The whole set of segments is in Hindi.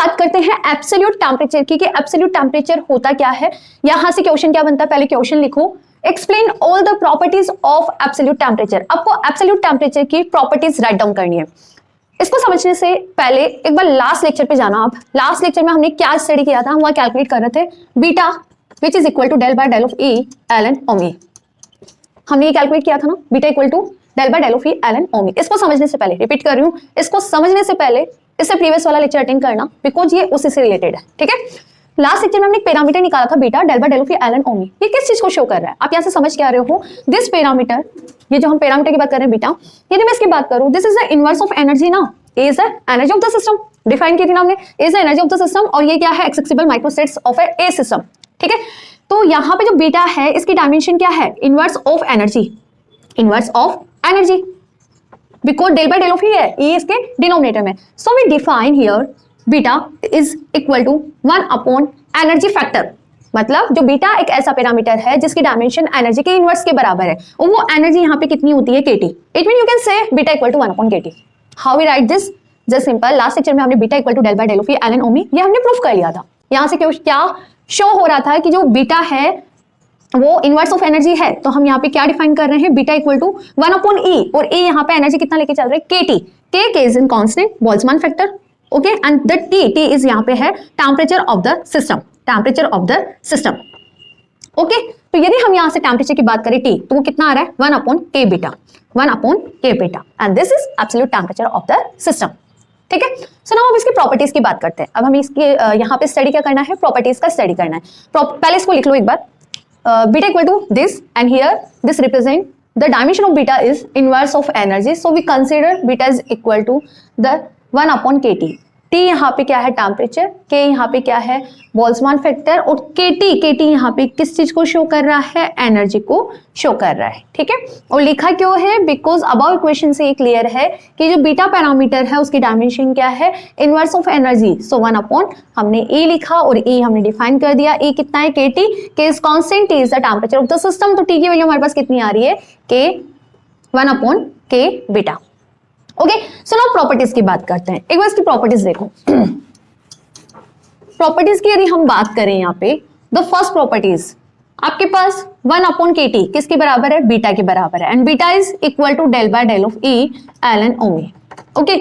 बात करते हैं एब्सोल्यूट टेम्परेचर की कि एब्सोल्यूट टेम्परेचर होता क्या है। यहां से क्वेश्चन क्या बनता है, पहले क्वेश्चन लिखो, explain all the properties of absolute temperature. आपको एब्सोल्यूट टेम्परेचर की प्रॉपर्टीज राइट डाउन करनी है। इसको समझने से पहले एक बार लास्ट लेक्चर पे जाना। आप लास्ट लेक्चर में हमने क्या स्टडी किया था, हम वहां कैलकुलेट कर रहे थे beta which is equal to del by del of E ln ओमी। हमने ये कैलकुलेट किया था ना, beta equal to del by del of E ln ओमी। इसको समझने से पहले, रिपीट कर रही हूं, इसको समझने से पहले इससे प्रीवियस वाला लेक्चर अटेंड करना, बिकॉज ये उसी से रिलेटेड है। ठीक है, लास्ट लेक्चर में हमने एक पैरामीटर निकाला था beta del by del of E ln ओमी। ये किस चीज को शो कर रहा है, आप यहां से समझ के आ रहे हो। दिस पैरामीटर, ये जो हम पैरामीटर की बात कर रहे हैं बीटा, यदि मैं इसकी बात करूं, this is the inverse of energy ना, is the energy of the system. Define की थी ना हमने, is the energy of the system, और ये क्या है, accessible microstates of a system. ठीक है, तो यहाँ पे जो बीटा है इसकी डायमेंशन क्या है, inverse of energy, inverse of energy, because del by del of E है, ई इसके डिनोमिनेटर में। So we define here beta is equal to 1 upon energy factor. मतलब जो बीटा एक ऐसा पैरामीटर है जिसकी डायमेंशन एनर्जी के इनवर्स के बराबर है, और वो एनर्जी यहाँ पे कितनी होती है, KT. It mean you can say beta equal to 1 upon KT. How we write this, just simple, last lecture में हमने beta equal to del by del of E ln ओमी, ये हमने प्रूफ कर लिया था। यहाँ से क्या शो हो रहा था कि जो बीटा है वो इनवर्स ऑफ एनर्जी है, तो हम यहाँ पे क्या डिफाइन कर रहे हैं, बीटा इक्वल टू 1 अपॉन ई, और ई यहाँ पे एनर्जी कितना लेके चल रहे हैं, केटी। के is in constant Boltzmann factor, okay, and the T is यहाँ पे है temperature of the system, temperature of the system. Okay, तो यदि हम यहाँ से टेम्परेचर की बात करें टी, तो वो कितना आ रहा है, 1 upon K beta, 1 upon K beta, and this is absolute temperature of the system. ठीक है, सो नाउ अब इसकी प्रॉपर्टीज की बात करते हैं। अब हमें इसके यहाँ पे स्टडी क्या करना है, प्रॉपर्टीज का स्टडी करना है। पहले इसको लिख लो एक बार, beta equal to this, and here this represent the dimension of beta is inverse of energy, so we consider beta is equal to the 1 upon K T. T यहाँ पे क्या है, टेम्परेचर, के यहाँ पे क्या है, बोल्ट्जमान फैक्टर, और केटी यहाँ पे किस चीज को शो कर रहा है, एनर्जी को शो कर रहा है। ठीक है, और लिखा क्यों है, बिकॉज अबाउ इक्वेशन से ये क्लियर है कि जो बीटा पैरामीटर है उसकी डायमेंशन क्या है, inverse of energy. So 1 upon हमने ए लिखा, और ए हमने डिफाइन कर दिया, ए कितना है, केटी, के is constant, T is the temperature of the system. तो टी की वैल्यू हमारे पास कितनी आ रही है, के 1 upon K beta. Okay, so now properties की बात करते हैं। एक बार इसकी प्रॉपर्टीज देखो। प्रॉपर्टीज की यदि हम बात करें यहाँ पे, द फर्स्ट प्रॉपर्टीज आपके पास 1 अपॉन के टी किसके बराबर है, बीटा के बराबर है, and beta is equal to del by del of E ln ओमी। ओके,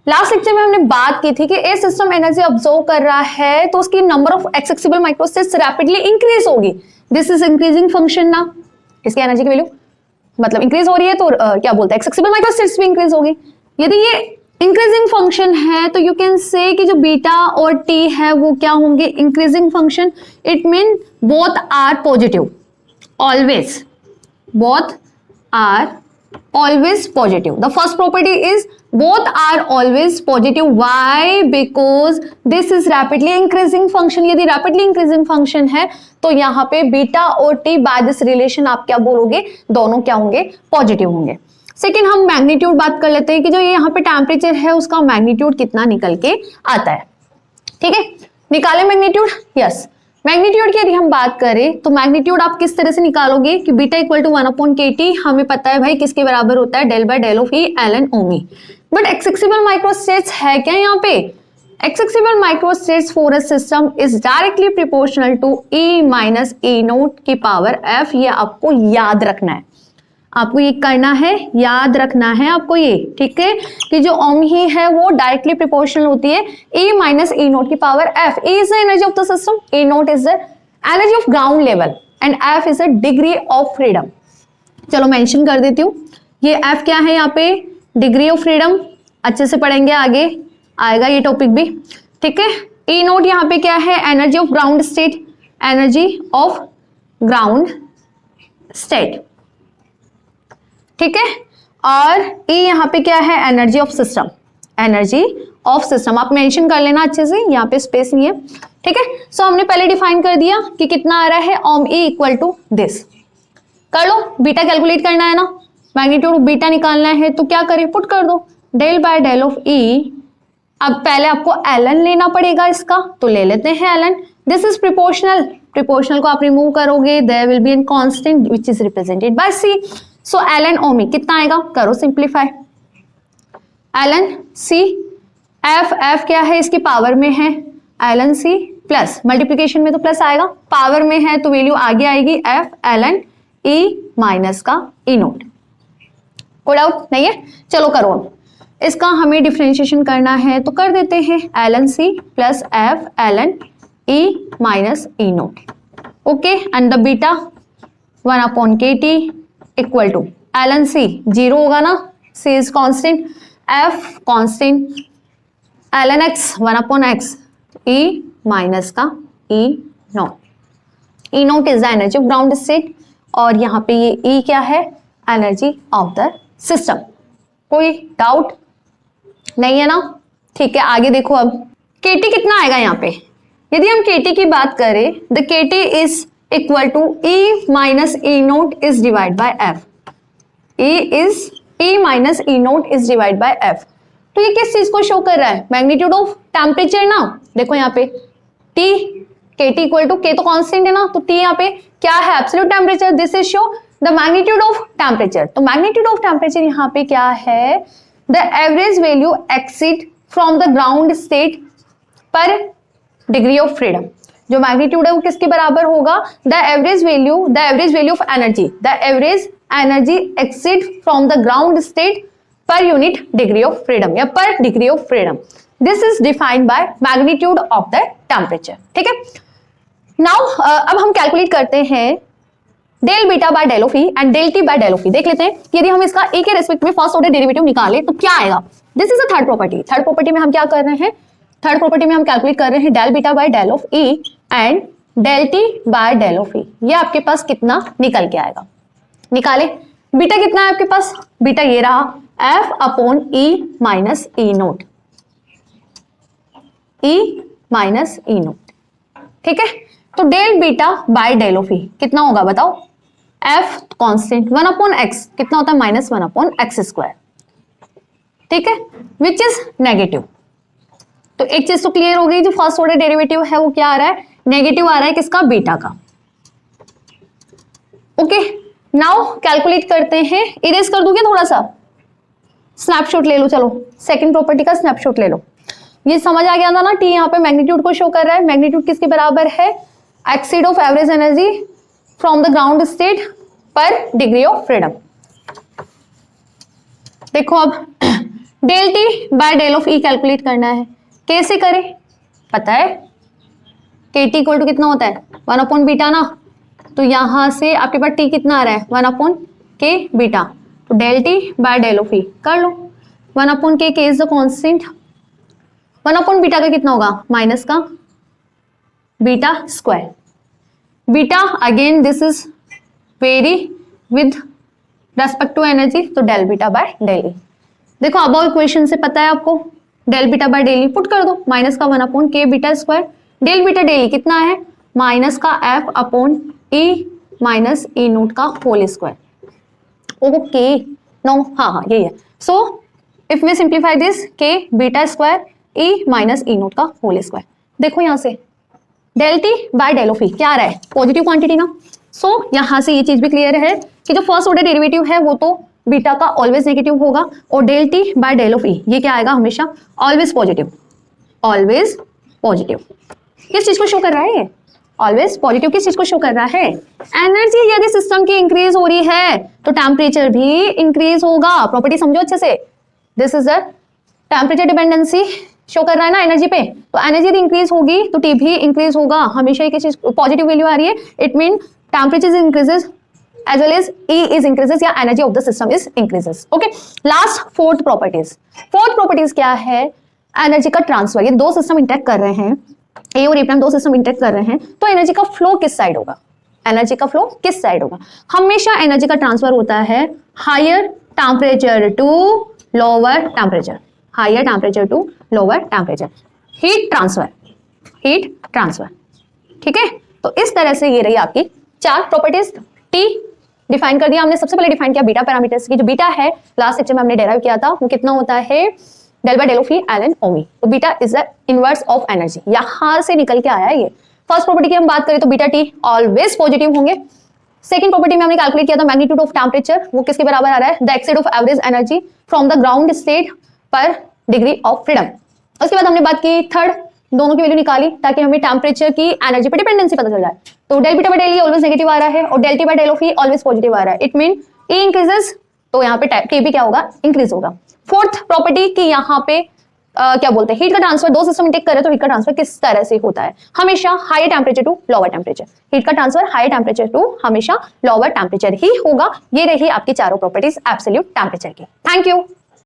लास्ट लेक्चर में हमने बात की थी कि ए सिस्टम एनर्जी ऑब्जर्व कर रहा है तो उसकी number of accessible microstates rapidly increase होगी। दिस इज इंक्रीजिंग फंक्शन ना, इसकी एनर्जी की वैल्यू मतलब इंक्रीज हो रही है, तो क्या बोलते हैं, एक्सेसिबल माइक्रोस्टेट्स भी इंक्रीज होगी। यदि ये इंक्रीजिंग फंक्शन है तो यू कैन से कि जो बीटा और टी है वो क्या होंगे, increasing function. It mean both are positive, always, both are always positive. The first property is both are always positive. Why? Because this is rapidly increasing function. यदि rapidly increasing function है तो यहाँ पे बीटा और टी by this relation आप क्या बोलोगे, दोनों क्या होंगे, पॉजिटिव होंगे। सेकेंड, हम मैग्नीट्यूड बात कर लेते हैं कि जो ये यहाँ पे टेम्परेचर है उसका मैग्नीट्यूड कितना निकल के आता है। ठीक है, निकाले मैग्नीट्यूड, यस। मैग्नीट्यूड की यदि हम बात करें तो मैग्नीट्यूड आप किस तरह से निकालोगे कि beta equal to 1 upon K T, हमें पता है भाई किसके बराबर होता है, del by del of E ln ओमी। बट एक्सेसिबल माइक्रोस्टेट्स है क्या यहाँ पे, accessible microstates for a system is directly proportional to E minus E naught की पावर एफ। ये आपको याद रखना है, आपको ये करना है, याद रखना है आपको ये, ठीक है, कि जो ओमी है वो डायरेक्टली प्रोपोर्शनल होती है ए माइनस ए नोट की power F. A is the energy of the system, A note is the energy of ground level, and F is the degree of freedom. चलो मेंशन कर देती हूँ, ये एफ क्या है यहाँ पे, डिग्री ऑफ फ्रीडम। अच्छे से पढ़ेंगे, आगे आएगा ये टॉपिक भी, ठीक है। ए नोट यहाँ पे क्या है, energy of ground state, energy of ground state, ठीक है। और ई यहाँ पे क्या है, energy of system, energy of system आप मेंशन कर लेना अच्छे से, यहाँ पे स्पेस नहीं है, ठीक है। सो हमने पहले डिफाइन कर दिया कि कितना आ रहा है, ओम ई इक्वल टू दिस। कर लो, बीटा कैलकुलेट करना है ना, मैग्नीट्यूड ऑफ बीटा निकालना है, तो क्या करें, पुट कर दो डेल बाय डेल ऑफ ई। अब पहले आपको ln लेना पड़ेगा इसका, तो ले लेते हैं ln। This is proportional, proportional को आप रिमूव करोगे, there will be an constant which is represented by c। So ln ओमी कितना आएगा, करो simplify, ln c, F, F क्या है, इसकी पावर में है ln c प्लस मल्टीप्लीकेशन में तो प्लस आएगा, पावर में है तो वैल्यू आगे आएगी एफ ln e माइनस का e नोट। कोई डाउट नहीं है? चलो करो, इसका हमें डिफरेंशिएशन करना है तो कर देते हैं ln c plus F ln e minus e naught. Okay, and the beta 1 upon kt equal to ln c 0 होगा ना, c is constant, f constant, ln x 1 upon x e minus का e naught. e naught is the energy of ground state और यहाँ पे ये e क्या है, एनर्जी ऑफ द सिस्टम। कोई डाउट नहीं है ना? ठीक है, आगे देखो अब kt कितना आएगा यहाँ पे। यदि हम kt की बात करें, the kt is equal to e minus e naught is divide by f। e minus e naught is divide by f। तो ये किस चीज को शो कर रहा है, मैग्नीट्यूड ऑफ टेम्परेचर ना। देखो यहाँ पे t kt equal to k तो कांस्टेंट है ना, तो t यहाँ पे क्या है, absolute temperature. This is show the magnitude of temperature. तो मैग्नीट्यूड ऑफ टेम्परेचर यहाँ पे क्या है, the average value exceed from the ground state per degree of freedom. जो मैग्नीट्यूड है वो किसके बराबर होगा, the average value of energy, the average energy exceed from the ground state per unit degree of freedom या पर degree of freedom. This is defined by magnitude of the temperature. ठीक है, नाउ अब हम कैलकुलेट करते हैं del beta by del of E and del T by del of E. देख लेते हैं, यदि हम इसका ए के रेस्पेक्ट में फर्स्ट ऑर्डर डेरिवेटिव निकालें तो क्या आएगा। This is a third property. Third property में हम क्या कर रहे हैं, थर्ड प्रॉपर्टी में हम कैलकुलेट कर रहे हैं del beta by del of E and del T by del of E. ये आपके पास कितना निकल के आएगा, निकाले। बीटा कितना है आपके पास, बीटा ये रहा F upon E minus E naught, E minus E naught. ठीक है, तो del beta by del of E कितना होगा बताओ, एफ कांस्टेंट 1 अपॉन एक्स कितना होता है, माइनस 1 अपॉन एक्स स्क्वायर। ठीक है, विच इज नेगेटिव। तो एक चीज तो क्लियर हो गई, जो फर्स्ट ऑर्डर डेरिवेटिव है वो क्या आ रहा है, नेगेटिव आ रहा है, किसका, बीटा का। ओके, नाउ कैलकुलेट करते हैं, इरेज कर दूंगे थोड़ा सा, स्नैपशॉट ले लो। चलो सेकंड प्रॉपर्टी का स्नैपशॉट ले लो। ये समझ आ गया था ना, टी यहाँ पे मैग्नीट्यूड को शो कर रहा है। मैग्नीट्यूड किसके बराबर है, exceed of average energy from the ground state per degree of freedom. देखो अब del T by del of E calculate करना है, कैसे करें पता है, के टी इक्वल टू कितना होता है 1 अपॉन बीटा ना, तो यहां से आपके पास टी कितना आ रहा है 1 अपॉन के बीटा, तो del T by del of E कर लो। 1 upon K is the constant, 1 upon beta का कितना होगा, माइनस का beta square. Beta again this is very with respect to energy, तो del beta by del E. देखो अब इक्वेशन से पता है आपको, del beta by del E put कर दो, माइनस का 1 upon K beta square, del beta del E कितना है, माइनस का F upon E minus E naught का होल स्क्वायर। ओके, नो हाँ यही है। So if we simplify this, K beta square E minus E naught का होल स्क्वायर। देखो यहाँ से del T by del of E क्या आ रहा है, पॉजिटिव क्वांटिटी ना। सो यहाँ से ये चीज भी क्लियर है कि जो फर्स्ट ऑर्डर डेरिवेटिव है वो तो बीटा का ऑलवेज नेगेटिव होगा, और del T by del of E ये क्या आएगा, हमेशा ऑलवेज पॉजिटिव। ऑलवेज पॉजिटिव किस चीज को शो कर रहा है, ऑलवेज पॉजिटिव किस चीज को शो कर रहा है, एनर्जी यदि सिस्टम की इंक्रीज हो रही है तो टेम्परेचर भी इंक्रीज होगा। प्रॉपर्टी समझो अच्छे से, this is the temperature dependency show कर रहा है ना एनर्जी पे, तो एनर्जी यदि इंक्रीज होगी तो टी भी इंक्रीज होगा। हमेशा एक चीज पॉजिटिव वैल्यू आ रही है, it mean temperature increases as well as E is increases या energy of the system is increases. Okay, last fourth properties. Fourth properties क्या है, एनर्जी का ट्रांसफर। ये दो सिस्टम इंटरेक्ट कर रहे हैं, ए और ए प्राइम दो सिस्टम इंटरेक्ट कर रहे हैं, तो एनर्जी का फ्लो किस साइड होगा, एनर्जी का फ्लो किस साइड होगा, हमेशा एनर्जी का ट्रांसफर होता है higher temperature to lower temperature, higher temperature to lower temperature, heat transfer, heat transfer. ठीक है, तो इस तरह से ये रही आपकी चार प्रॉपर्टीज। टी डिफाइन कर दिया हमने, सबसे पहले डिफाइन किया बीटा पैरामीटर्स की। जो बीटा है लास्ट लेक्चर में हमने डेराइव किया था, वो कितना होता है, del by del of E ln ओमी। तो beta is the inverse of energy, यहां से निकल के आया है ये। फर्स्ट प्रॉपर्टी की हम बात करें तो बीटा टी ऑलवेज पॉजिटिव होंगे। सेकंड प्रॉपर्टी में हमने कैलकुलेट किया था मैग्नीट्यूड ऑफ टेम्परेचर, वो किसके बराबर आ रहा है, the exceed of average energy from the ground state per degree of freedom. उसके बाद हमने बात की थर्ड, दोनों की वैल्यू निकाली ताकि हमें टेम्परेचर की एनर्जी पर डिपेंडेंसी पता चल जाए। तो del beta by del E always negative आ रहा है और del T by del of E always positive आ रहा है। इट मीन ई इंक्रीजेस, तो यहाँ पे के भी क्या होगा, इंक्रीज होगा। फोर्थ प्रॉपर्टी की यहाँ पे क्या बोलते हैं, हीट का ट्रांसफर, दो सिस्टम इंटेक करे तो हीट का ट्रांसफर किस तरह से होता है, हमेशा higher temperature to lower temperature. Heat का ट्रांसफर हायर टेम्परेचर टू हमेशा लोअर टेम्परेचर ही होगा। ये रही आपकी चारों प्रॉपर्टीज एब्सोल्यूट टेम्परेचर की। Thank you.